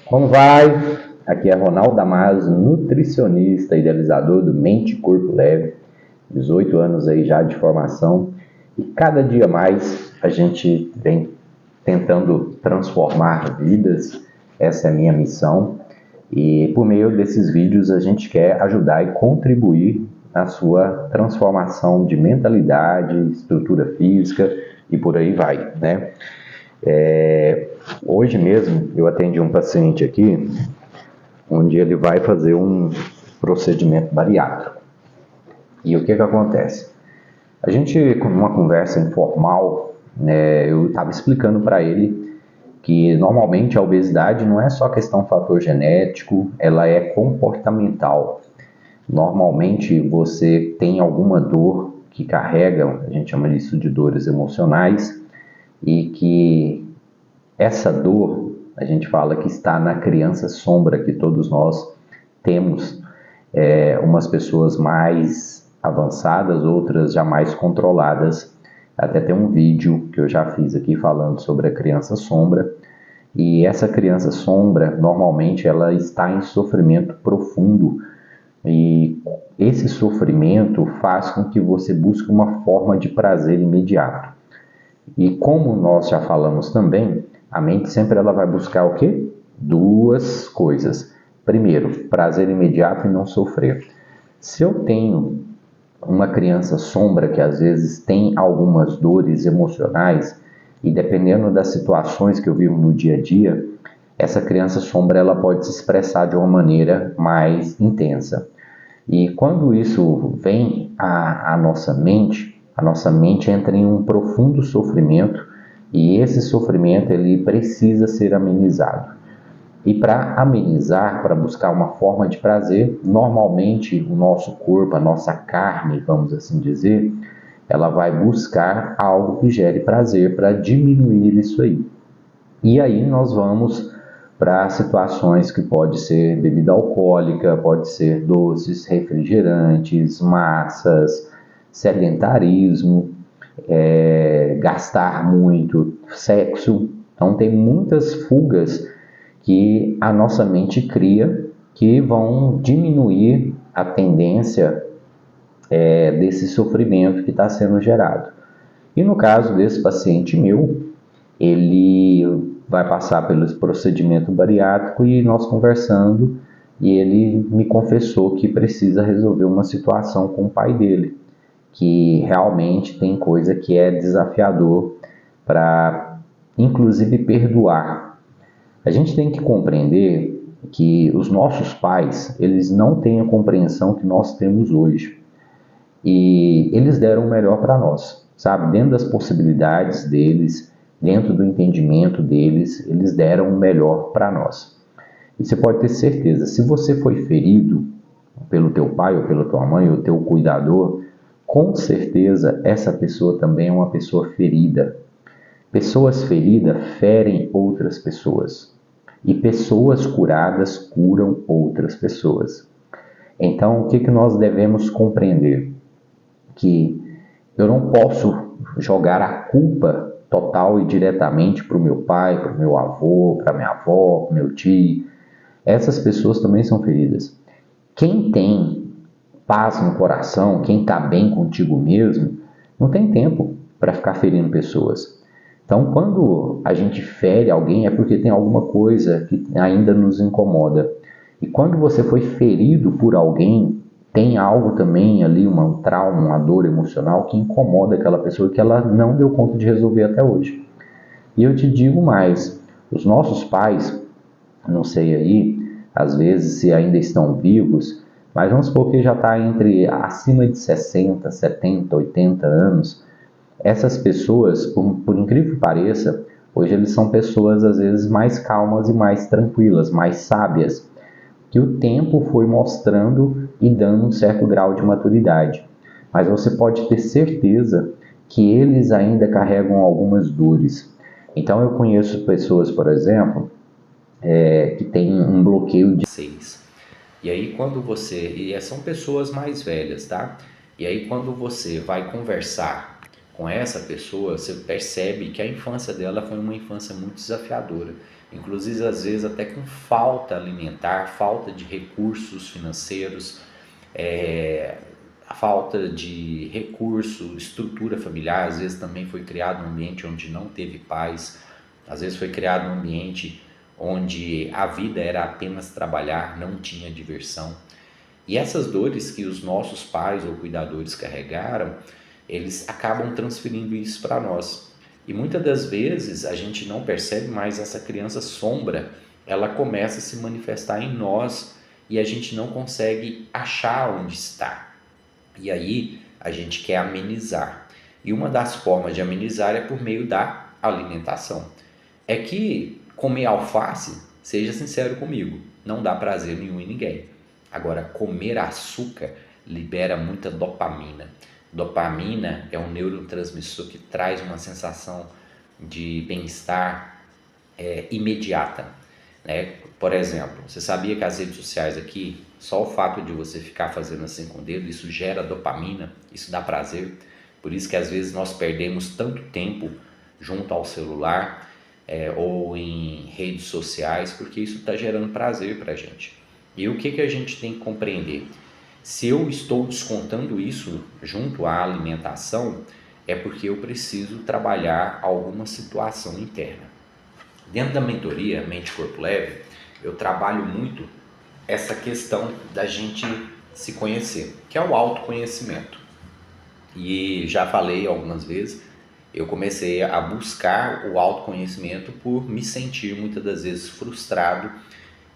Como vai? Aqui é Ronaldo Damasio, nutricionista, idealizador do Mente e Corpo Leve, 18 anos aí já de formação, e cada dia mais a gente vem tentando transformar vidas. Essa é a minha missão, e por meio desses vídeos a gente quer ajudar e contribuir na sua transformação de mentalidade, estrutura física e por aí vai, né? Hoje mesmo eu atendi um paciente aqui onde ele vai fazer um procedimento bariátrico. E o que acontece? A gente, com uma conversa informal, né, eu estava explicando para ele que normalmente a obesidade não é só questão fator genético, ela é comportamental. Normalmente você tem alguma dor que carrega, a gente chama isso de dores emocionais, e que essa dor, a gente fala que está na criança sombra que todos nós temos, umas pessoas mais avançadas, outras já mais controladas. Até tem um vídeo que eu já fiz aqui falando sobre a criança sombra. E essa criança sombra, normalmente, ela está em sofrimento profundo. E esse sofrimento faz com que você busque uma forma de prazer imediato. E como nós já falamos também, a mente sempre ela vai buscar o quê? Duas coisas. Primeiro, prazer imediato e não sofrer. Se eu tenho uma criança sombra que às vezes tem algumas dores emocionais e dependendo das situações que eu vivo no dia a dia, essa criança sombra ela pode se expressar de uma maneira mais intensa. E quando isso vem à nossa mente entra em um profundo sofrimento e esse sofrimento ele precisa ser amenizado. E para amenizar, para buscar uma forma de prazer, normalmente o nosso corpo, a nossa carne, vamos assim dizer, ela vai buscar algo que gere prazer para diminuir isso aí. E aí nós vamos para situações que pode ser bebida alcoólica, pode ser doces, refrigerantes, massas, sedentarismo, gastar muito, sexo. Então tem muitas fugas que a nossa mente cria que vão diminuir a tendência desse sofrimento que está sendo gerado. E no caso desse paciente meu, ele vai passar pelo procedimento bariátrico e nós conversando, e ele me confessou que precisa resolver uma situação com o pai dele, que realmente tem coisa que é desafiador para, inclusive, perdoar. A gente tem que compreender que os nossos pais, eles não têm a compreensão que nós temos hoje. E eles deram o melhor para nós, sabe? Dentro das possibilidades deles, dentro do entendimento deles, eles deram o melhor para nós. E você pode ter certeza, se você foi ferido pelo teu pai ou pela tua mãe ou teu cuidador, com certeza essa pessoa também é uma pessoa ferida. Pessoas feridas ferem outras pessoas. E pessoas curadas curam outras pessoas. Então, o que nós devemos compreender? Que eu não posso jogar a culpa total e diretamente para o meu pai, para o meu avô, para minha avó, para o meu tio. Essas pessoas também são feridas. Quem tem paz no coração, quem está bem contigo mesmo, não tem tempo para ficar ferindo pessoas. Então, quando a gente fere alguém, é porque tem alguma coisa que ainda nos incomoda. E quando você foi ferido por alguém, tem algo também ali, um trauma, uma dor emocional que incomoda aquela pessoa que ela não deu conta de resolver até hoje. E eu te digo mais, os nossos pais, não sei aí, às vezes se ainda estão vivos, mas vamos supor que já está entre acima de 60, 70, 80 anos. Essas pessoas, por incrível que pareça, hoje eles são pessoas às vezes mais calmas e mais tranquilas, mais sábias, que o tempo foi mostrando e dando um certo grau de maturidade. Mas você pode ter certeza que eles ainda carregam algumas dores. Então eu conheço pessoas, por exemplo, que têm um bloqueio de 6. E aí quando você... E são pessoas mais velhas, tá? E aí quando você vai conversar com essa pessoa, você percebe que a infância dela foi uma infância muito desafiadora. inclusive às vezes até com falta alimentar, falta de recursos financeiros, a falta de recurso, estrutura familiar. Às vezes também foi criado um ambiente onde não teve paz, às vezes foi criado um ambiente onde a vida era apenas trabalhar, não tinha diversão. E essas dores que os nossos pais ou cuidadores carregaram, eles acabam transferindo isso para nós. E muitas das vezes a gente não percebe, mas essa criança sombra, ela começa a se manifestar em nós e a gente não consegue achar onde está. E aí a gente quer amenizar. E uma das formas de amenizar é por meio da alimentação. É que comer alface, seja sincero comigo, não dá prazer nenhum em ninguém. Agora, comer açúcar libera muita dopamina. Dopamina é um neurotransmissor que traz uma sensação de bem-estar imediata, né? Por exemplo, você sabia que as redes sociais aqui, só o fato de você ficar fazendo assim com o dedo, isso gera dopamina, isso dá prazer. Por isso que às vezes nós perdemos tanto tempo junto ao celular ou em redes sociais, porque isso está gerando prazer para a gente. E o que a gente tem que compreender? Se eu estou descontando isso junto à alimentação, é porque eu preciso trabalhar alguma situação interna. Dentro da mentoria Mente Corpo Leve, eu trabalho muito essa questão da gente se conhecer, que é o autoconhecimento. E já falei algumas vezes, eu comecei a buscar o autoconhecimento por me sentir muitas das vezes frustrado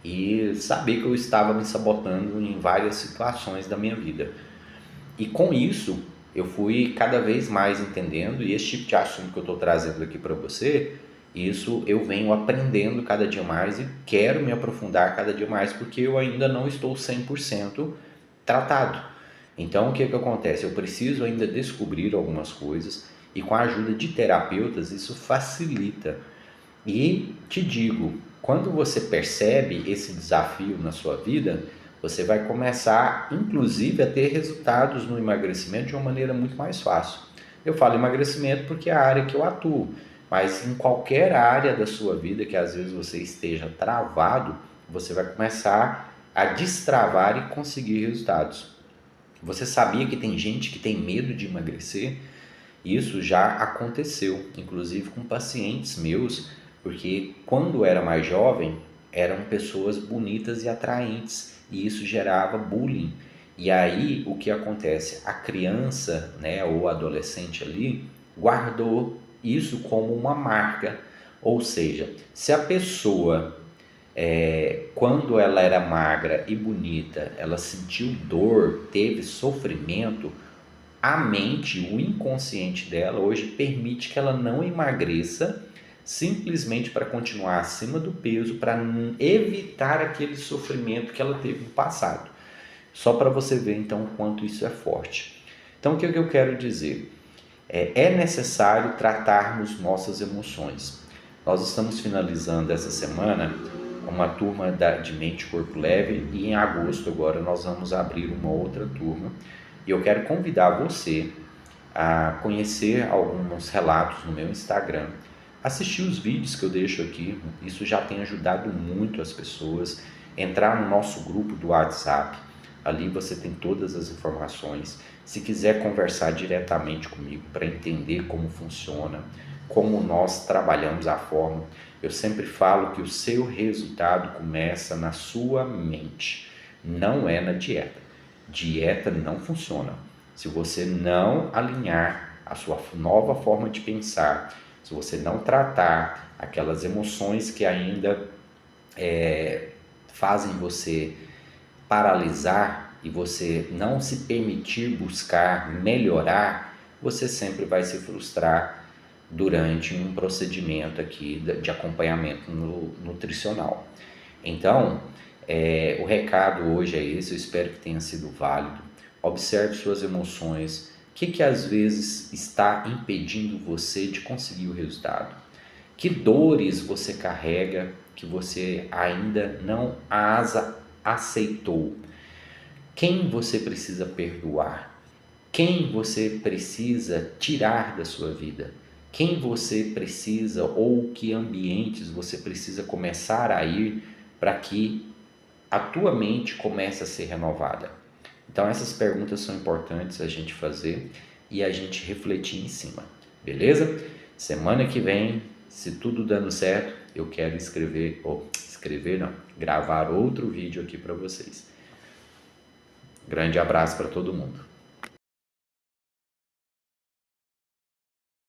e saber que eu estava me sabotando em várias situações da minha vida. E com isso, eu fui cada vez mais entendendo, e esse tipo de assunto que eu estou trazendo aqui para você, isso eu venho aprendendo cada dia mais e quero me aprofundar cada dia mais, porque eu ainda não estou 100% tratado. Então, o que acontece? Eu preciso ainda descobrir algumas coisas, e com a ajuda de terapeutas, isso facilita. E te digo, quando você percebe esse desafio na sua vida, você vai começar, inclusive, a ter resultados no emagrecimento de uma maneira muito mais fácil. Eu falo emagrecimento porque é a área que eu atuo, mas em qualquer área da sua vida que às vezes você esteja travado, você vai começar a destravar e conseguir resultados. Você sabia que tem gente que tem medo de emagrecer? Isso já aconteceu, inclusive com pacientes meus, porque quando era mais jovem, eram pessoas bonitas e atraentes, e isso gerava bullying. E aí o que acontece? A criança, né, ou adolescente ali, guardou isso como uma marca. Ou seja, se a pessoa, quando ela era magra e bonita, ela sentiu dor, teve sofrimento, a mente, o inconsciente dela hoje permite que ela não emagreça simplesmente para continuar acima do peso, para evitar aquele sofrimento que ela teve no passado. Só para você ver então o quanto isso é forte. Então o que eu quero dizer? É necessário tratarmos nossas emoções. Nós estamos finalizando essa semana uma turma de Mente Corpo Leve e em agosto agora nós vamos abrir uma outra turma. E eu quero convidar você a conhecer alguns relatos no meu Instagram, assistir os vídeos que eu deixo aqui, isso já tem ajudado muito as pessoas, entrar no nosso grupo do WhatsApp, ali você tem todas as informações. Se quiser conversar diretamente comigo para entender como funciona, como nós trabalhamos a forma, eu sempre falo que o seu resultado começa na sua mente, não é na dieta. Dieta não funciona. Se você não alinhar a sua nova forma de pensar, se você não tratar aquelas emoções que ainda fazem você paralisar e você não se permitir buscar melhorar, você sempre vai se frustrar durante um procedimento aqui de acompanhamento nutricional. Então, o recado hoje é esse, eu espero que tenha sido válido. Observe suas emoções, o que às vezes está impedindo você de conseguir o resultado? Que dores você carrega que você ainda não as aceitou? Quem você precisa perdoar? Quem você precisa tirar da sua vida? quem você precisa ou que ambientes você precisa começar a ir para que a tua mente comece a ser renovada. Então essas perguntas são importantes a gente fazer e a gente refletir em cima, beleza? Semana que vem, se tudo dando certo, eu quero gravar outro vídeo aqui para vocês. Grande abraço para todo mundo.